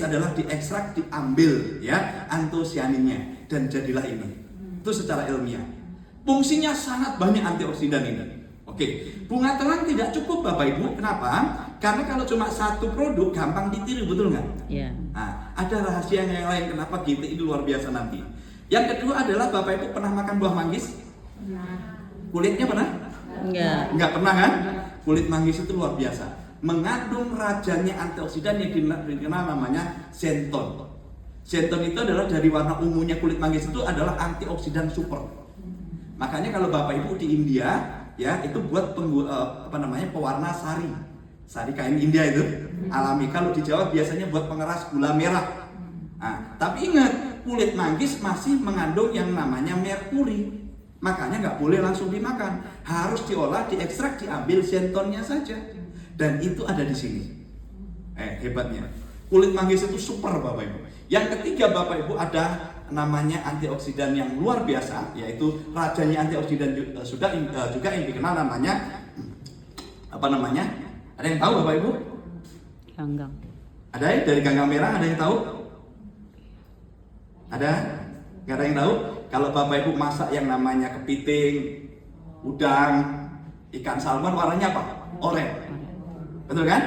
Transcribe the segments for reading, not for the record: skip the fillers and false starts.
adalah diekstrak, diambil ya antosianinnya dan jadilah ini. Itu secara ilmiah. Fungsinya sangat banyak antioksidan ini. Oke, bunga telang tidak cukup Bapak Ibu. Kenapa? Karena kalau cuma satu produk gampang ditiru, betul nggak? Iya. Nah, ada rahasia yang lain kenapa GT itu luar biasa nanti. Yang kedua adalah Bapak Ibu pernah makan buah manggis? Kulitnya pernah? Enggak pernah kan? Kulit manggis itu luar biasa. Mengandung rajanya antioksidan yang dikenal namanya xenton. Xenton itu adalah dari warna ungunya kulit manggis itu adalah antioksidan super. Makanya kalau Bapak Ibu di India ya itu buat pewarna sari kain India itu alami. Kalau di Jawa biasanya buat pengeras gula merah. Nah, tapi ingat kulit manggis masih mengandung yang namanya merkuri. Makanya nggak boleh langsung dimakan, harus diolah, diekstrak, diambil xentonnya saja. Dan itu ada di sini. Hebatnya. Kulit manggis itu super Bapak Ibu. Yang ketiga Bapak Ibu ada namanya antioksidan yang luar biasa, yaitu rajanya antioksidan juga yang dikenal namanya apa namanya? Ada yang tahu Bapak Ibu? Ganggang. Ada ya? Dari ganggang merah ada yang tahu? Ada? Gak ada yang tahu? Kalau Bapak Ibu masak yang namanya kepiting, udang, ikan salmon warnanya apa? Oranye. Betul kan?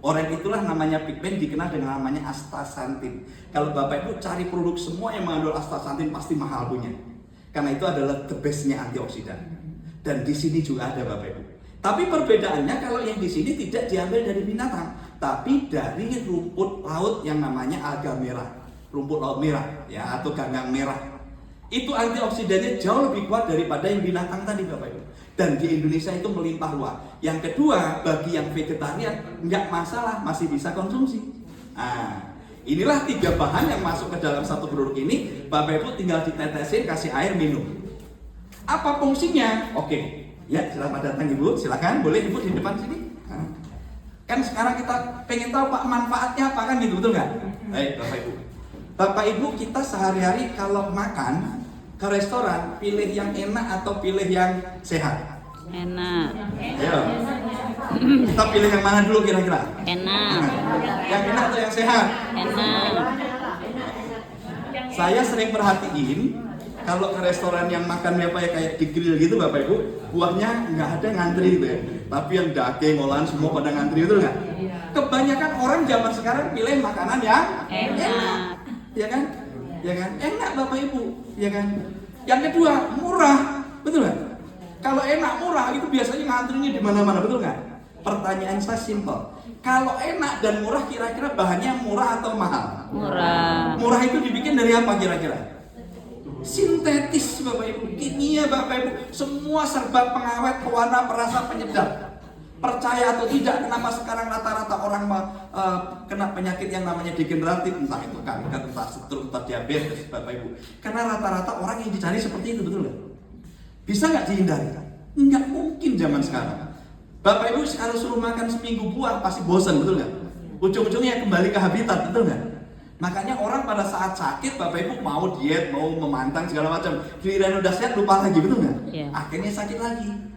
Oranye itulah namanya pigmen dikenal dengan namanya astaxanthin. Kalau Bapak Ibu cari produk semua yang mengandung astaxanthin pasti mahal punya. Karena itu adalah the bestnya antioksidan. Dan di sini juga ada Bapak Ibu. Tapi perbedaannya kalau yang di sini tidak diambil dari binatang, tapi dari rumput laut yang namanya alga merah, rumput laut merah ya atau ganggang merah. Itu antioksidannya jauh lebih kuat daripada yang binatang tadi Bapak Ibu. Dan di Indonesia itu melimpah ruah. Yang kedua, bagi yang vegetarian nggak masalah, masih bisa konsumsi. Nah, inilah 3 bahan yang masuk ke dalam satu produk ini. Bapak Ibu tinggal ditetesin, kasih air, minum. Apa fungsinya? Oke, ya selamat datang Ibu, silakan boleh Ibu di depan sini. Nah, kan sekarang kita pengen tahu Pak manfaatnya apa kan gitu, betul nggak? Baik Bapak Ibu. Bapak Ibu kita sehari-hari kalau makan ke restoran pilih yang enak atau pilih yang sehat? Enak. Ayo. Kita pilih yang mana dulu kira-kira? Enak. Yang enak atau yang sehat? Enak. Saya sering perhatiin kalau ke restoran yang makan kayak di grill gitu Bapak Ibu, buahnya nggak ada ngantri gitu ya. Tapi yang daging, olahan semua pada ngantri itu nggak? Kebanyakan orang zaman sekarang pilih makanan yang enak. Ya kan? Ya kan? Enak Bapak Ibu, ya kan? Yang kedua, murah. Betul nggak? Kalau enak murah itu biasanya ngantrinya di mana-mana, betul nggak? Pertanyaan saya simpel. Kalau enak dan murah kira-kira bahannya murah atau mahal? Murah. Murah itu dibikin dari apa kira-kira? Sintetis Bapak Ibu, kimia Bapak Ibu, semua serba pengawet, pewarna, perasa, penyedap. Percaya atau tidak, kenapa sekarang rata-rata orang kena penyakit yang namanya degeneratif, entah itu kanker, entah stroke, entah diabetes Bapak Ibu. Karena rata-rata orang yang dicari seperti itu, betul nggak? Bisa nggak dihindari? Nggak mungkin zaman sekarang. Bapak Ibu kalau suruh makan seminggu buah pasti bosan, betul nggak? Ujung-ujungnya kembali ke habitat, betul nggak? Makanya orang pada saat sakit Bapak Ibu mau diet, mau memantang segala macam, giliran udah sehat lupa lagi, betul nggak? Yeah. Akhirnya sakit lagi.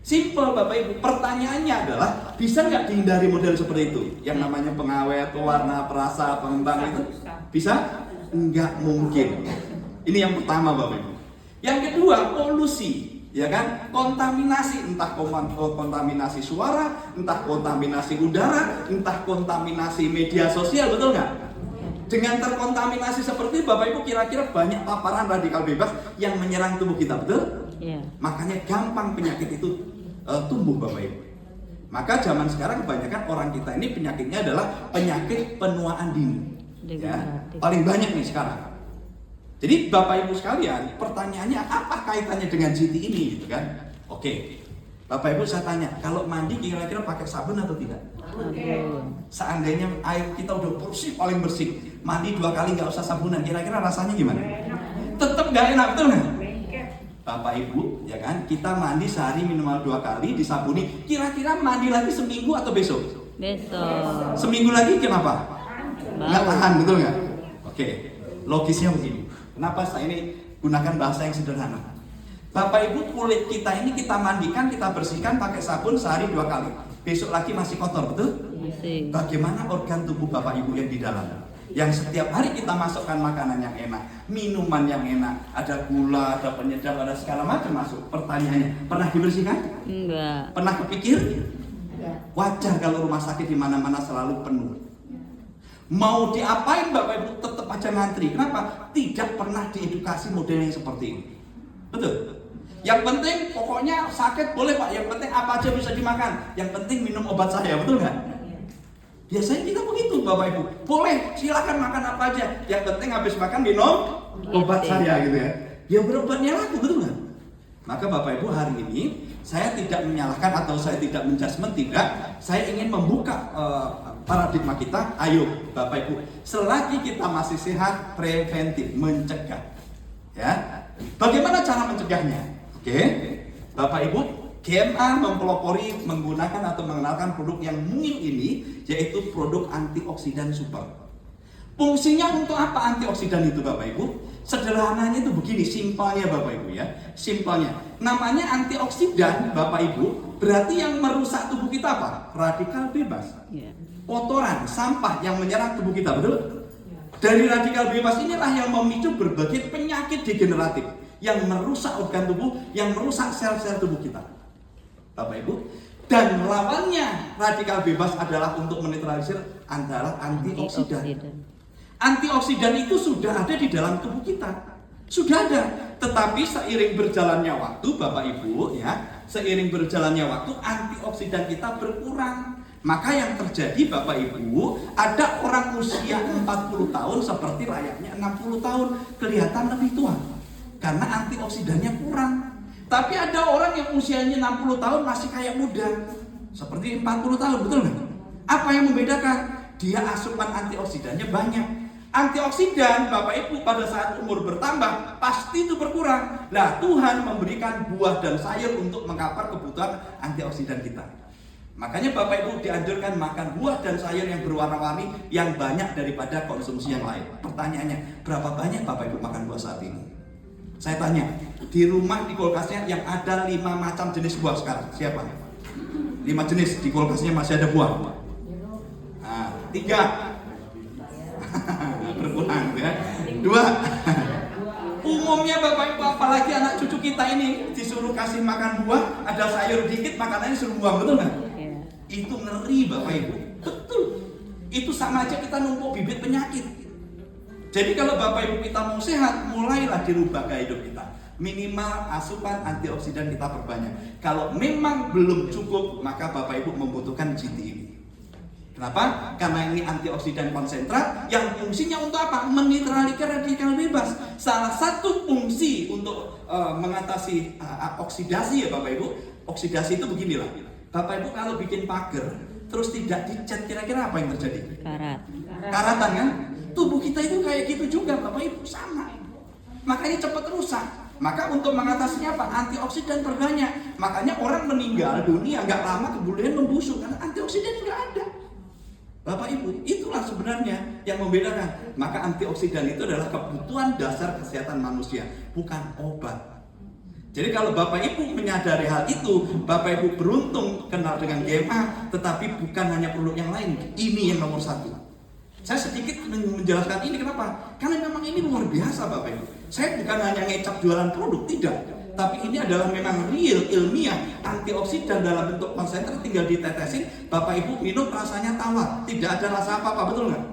Simple Bapak Ibu, pertanyaannya adalah bisa nggak dihindari model seperti itu? Yang namanya pengawet, pewarna, perasa, pengembang itu? Bisa? Nggak mungkin. Ini yang pertama Bapak Ibu. Yang kedua, polusi, ya kan? Kontaminasi, entah kontaminasi suara, entah kontaminasi udara, entah kontaminasi media sosial, betul nggak? Dengan terkontaminasi seperti Bapak Ibu kira-kira banyak paparan radikal bebas yang menyerang tubuh kita, betul? Iya. Makanya gampang penyakit itu tumbuh Bapak Ibu. Maka zaman sekarang kebanyakan orang kita ini penyakitnya adalah penyakit penuaan dini. Ya, paling banyak nih sekarang. Jadi Bapak Ibu sekalian, pertanyaannya apa kaitannya dengan GT ini gitu kan? Oke. Bapak Ibu saya tanya, kalau mandi kira-kira pakai sabun atau tidak? Seandainya air kita udah bersih, paling bersih, mandi 2 kali nggak usah sabunan, kira-kira rasanya gimana? Tetap nggak enak, betul nggak? Bapak Ibu, ya kan, kita mandi sehari minimal 2 kali, disabuni. Kira-kira mandi lagi seminggu atau besok? Besok. Seminggu lagi kenapa? Nggak tahan, betul nggak? Oke, logisnya begini. Kenapa saya ini gunakan bahasa yang sederhana? Bapak Ibu, kulit kita ini kita mandikan, kita bersihkan pakai sabun sehari 2 kali. Besok lagi masih kotor, betul? Bagaimana organ tubuh Bapak Ibu yang di dalam? Yang setiap hari kita masukkan makanan yang enak, minuman yang enak, ada gula, ada penyedap, ada segala macam masuk. Pertanyaannya, pernah dibersihkan? Enggak. Pernah kepikir? Wajar kalau rumah sakit di mana-mana selalu penuh. Mau diapain Bapak Ibu tetap aja ngantri. Kenapa? Tidak pernah diedukasi model yang seperti ini. Betul? Yang penting pokoknya sakit boleh Pak, yang penting apa aja bisa dimakan. Yang penting minum obat saya, betul nggak? Biasanya kita begitu Bapak Ibu. Boleh, silakan makan apa aja. Yang penting habis makan minum obat saya gitu ya. Ya berobatnya laku, betul nggak? Maka Bapak Ibu hari ini saya tidak menyalahkan atau saya tidak menjudgment, tidak. Saya ingin membuka paradigma kita. Ayo Bapak Ibu, selagi kita masih sehat, preventif, mencegah. Ya, bagaimana cara mencegahnya? Oke, Bapak Ibu, GMA mempelopori menggunakan atau mengenalkan produk yang mungil ini, yaitu produk antioksidan super. Fungsinya untuk apa antioksidan itu Bapak Ibu? Sederhananya itu begini, simpelnya Bapak Ibu ya. Simpelnya, namanya antioksidan Bapak Ibu, berarti yang merusak tubuh kita apa? Radikal bebas. Kotoran, sampah yang menyerang tubuh kita, betul? Dari radikal bebas inilah yang memicu berbagai penyakit degeneratif yang merusak organ tubuh, yang merusak sel-sel tubuh kita. Bapak Ibu, dan lawannya radikal bebas adalah untuk menetralisir adalah antioksidan. Antioksidan itu sudah ada di dalam tubuh kita, sudah ada. Tetapi seiring berjalannya waktu, Bapak Ibu ya, seiring berjalannya waktu antioksidan kita berkurang. Maka yang terjadi Bapak Ibu, ada orang usia 40 tahun seperti layaknya 60 tahun kelihatan lebih tua karena antioksidannya kurang. Tapi ada orang yang usianya 60 tahun masih kayak muda, seperti 40 tahun, betul nggak? Apa yang membedakan? Dia asupan antioksidannya banyak. Antioksidan Bapak Ibu pada saat umur bertambah pasti itu berkurang. Nah, Tuhan memberikan buah dan sayur untuk mengcover kebutuhan antioksidan kita. Makanya Bapak Ibu dianjurkan makan buah dan sayur yang berwarna-warni yang banyak daripada konsumsi yang lain. Pertanyaannya, berapa banyak Bapak Ibu makan buah saat ini? Saya tanya, di rumah di kulkasnya yang ada 5 macam jenis buah sekarang, siapa? 5 jenis di kulkasnya masih ada buah. Nah, 3 berkurang ya. 2 umumnya Bapak Ibu, apalagi anak cucu kita ini disuruh kasih makan buah, ada sayur dikit, makanannya suruh buang, betul nggak? Itu ngeri Bapak Ibu, betul. Itu sama aja kita numpuk bibit penyakit. Jadi kalau Bapak Ibu kita mau sehat, mulailah dirubah gaya hidup kita. Minimal asupan antioksidan kita perbanyak. Kalau memang belum cukup, maka Bapak Ibu membutuhkan GT ini. Kenapa? Karena ini antioksidan konsentrat yang fungsinya untuk apa? Menetralisir radikal bebas. Salah satu fungsi untuk mengatasi oksidasi ya Bapak Ibu. Oksidasi itu beginilah. Bapak Ibu kalau bikin pagar terus tidak dicat, kira-kira apa yang terjadi? Karatan kan? Tubuh kita itu kayak gitu juga Bapak Ibu, sama. Makanya cepat rusak. Maka untuk mengatasinya apa? Antioksidan perbanyak. Makanya orang meninggal dunia nggak lama kemudian membusuk karena antioksidan nggak ada. Bapak Ibu, itulah sebenarnya yang membedakan. Maka antioksidan itu adalah kebutuhan dasar kesehatan manusia, bukan obat. Jadi kalau Bapak Ibu menyadari hal itu, Bapak Ibu beruntung kenal dengan GMA, tetapi bukan hanya produk yang lain. Ini yang nomor 1. Saya sedikit menjelaskan ini kenapa? Karena memang ini luar biasa Bapak Ibu. Saya bukan hanya ngecap jualan produk, tidak. Tapi ini adalah memang real, ilmiah. Antioksidan dalam bentuk konsentrat tinggal ditetesin, Bapak Ibu minum rasanya tawar, tidak ada rasa apa-apa, betul nggak?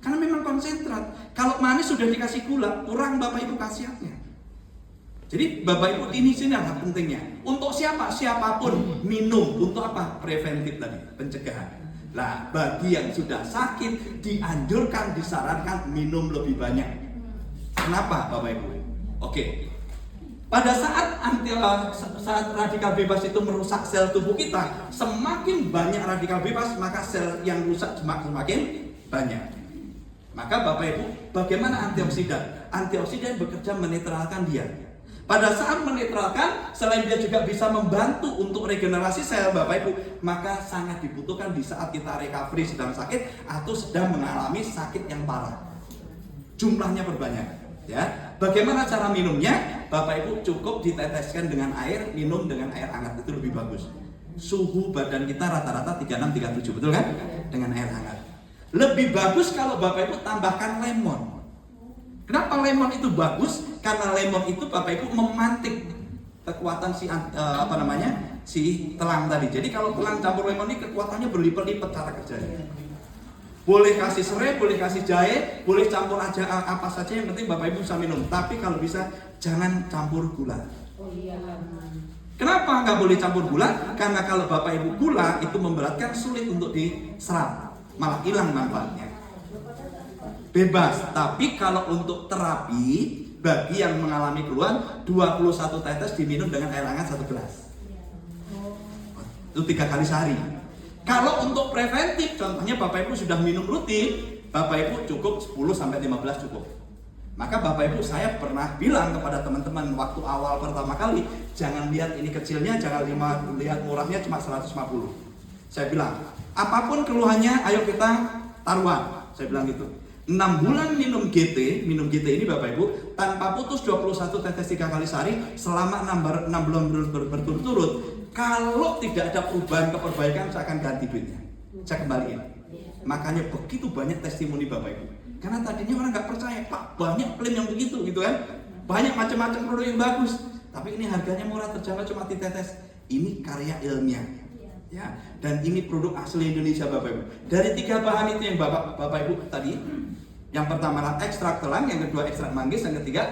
Karena memang konsentrat. Kalau manis sudah dikasih gula, kurang Bapak Ibu khasiatnya. Jadi Bapak Ibu ini sini yang pentingnya. Untuk siapa? Siapapun minum. Untuk apa? Preventif tadi, pencegahan. Nah, bagi yang sudah sakit dianjurkan, disarankan minum lebih banyak. Kenapa Bapak Ibu? Oke. Pada saat radikal bebas itu merusak sel tubuh kita, semakin banyak radikal bebas, maka sel yang rusak semakin banyak. Maka Bapak Ibu, bagaimana antioksidan? Antioksidan bekerja menetralkan dia. Pada saat menetralkan, selain dia juga bisa membantu untuk regenerasi sel Bapak Ibu, maka sangat dibutuhkan di saat kita recovery sedang sakit atau sedang mengalami sakit yang parah. Jumlahnya berbanyak, ya. Bagaimana cara minumnya? Bapak Ibu cukup diteteskan dengan air, minum dengan air hangat, itu lebih bagus. suhu badan kita rata-rata 36-37, betul kan? Dengan air hangat. Lebih bagus kalau Bapak Ibu tambahkan lemon. Kenapa lemon itu bagus? Karena lemon itu Bapak Ibu memantik kekuatan si telang tadi. Jadi kalau telang campur lemon ini kekuatannya berlipat-lipat cara kerjanya. Boleh kasih serai, boleh kasih jahe, boleh campur aja apa saja, yang penting Bapak Ibu bisa minum. Tapi kalau bisa jangan campur gula. Kenapa nggak boleh campur gula? Karena kalau Bapak Ibu gula itu memberatkan, sulit untuk diserap, malah hilang manfaatnya. Bebas. Tapi kalau untuk terapi, bagi yang mengalami keluhan, 21 tetes diminum dengan air hangat 1 gelas. Itu 3 kali sehari. Kalau untuk preventif, contohnya Bapak Ibu sudah minum rutin, Bapak Ibu cukup 10-15 cukup. Maka Bapak Ibu, saya pernah bilang kepada teman-teman waktu awal pertama kali, jangan lihat ini kecilnya, jangan lihat murahnya cuma 150. Saya bilang, apapun keluhannya, ayo kita taruhan. Saya bilang gitu. 6 bulan minum GT ini Bapak Ibu, tanpa putus 21 tetes 3 kali sehari, selama 6 bulan berturut-turut. Kalau tidak ada perubahan keperbaikan, saya akan ganti duitnya, saya kembaliin. Makanya begitu banyak testimoni Bapak Ibu. Karena tadinya orang nggak percaya, Pak, banyak klaim yang begitu gitu kan, banyak macam-macam produk yang bagus, tapi ini harganya murah, terjangkau, cuma ditetes. Ini karya ilmiah, ya. Dan ini produk asli Indonesia Bapak Ibu. Dari 3 bahan itu yang Bapak Ibu tadi, yang pertama adalah ekstrak telang, yang kedua ekstrak manggis, yang ketiga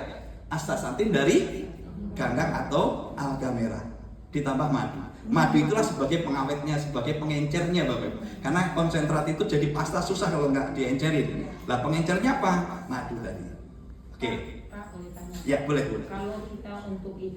astaxanthin dari ganggang atau alga merah. Ditambah madu. Madu itulah sebagai pengawetnya, sebagai pengencernya Bapak Ibu. Karena konsentrat itu jadi pasta susah kalau nggak diencerin. Lah pengencernya apa? Madu tadi. Oke. Pak, boleh tanya? Ya, boleh. Kalau kita untuk itu